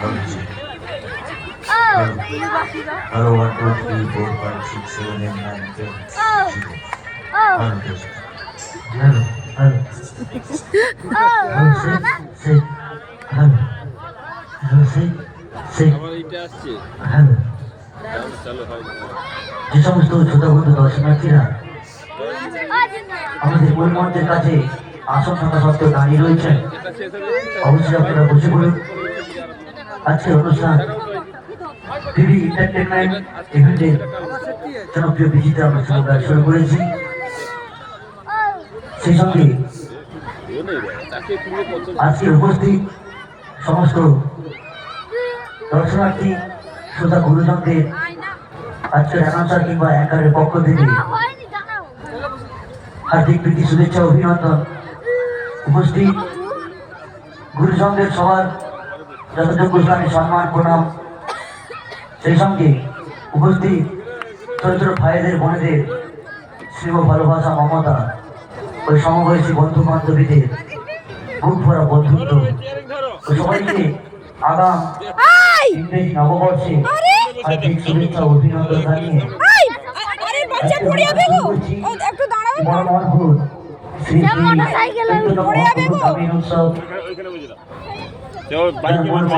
Hello, 1, 2, 3, 4, 5, 6, 7, 8, 9, 10. Hello, hello. Hello, say. Hello. Hello, say. Hello. যে সমস্ত ছোট বন্ধু দর্শনার্থীরা আমাদের মূল মঞ্চের কাছে আসন থাকা সত্ত্বেও দাঁড়িয়ে রয়েছেন, অবশ্যই আপনারা বসে পড়ুন। আজকের অনুষ্ঠান টিভি এন্টারটেনমেন্ট ইভেন্টের জনপ্রিয় বিজিতে আমরা শুরু করেছি। সেই সঙ্গে আজকে উপস্থিত সমস্ত দর্শনার্থী শ্রোতা গুরুজনদের আজকের অ্যানাউন্সার কিংবা অ্যাঙ্কারের পক্ষ থেকে হার্দিক প্রীতি শুভেচ্ছা অভিনন্দন। উপস্থিত গুরুজনদের সবার যথাযোগ্য স্থানে সম্মান প্রণাম। সেই সঙ্গে উপস্থিত ছোট ছোট ভাইদের বোনেদের স্নেহ ভালোবাসা মমতা, ওই সমবয়সী বন্ধু বান্ধবীদের বুক ভরা বন্ধুত্ব, ওই সবাইকে আগাম ইংরেজি নববর্ষে হার্দিক শুভেচ্ছা অভিনন্দন জানিয়ে শ্রী শ্রী উৎসব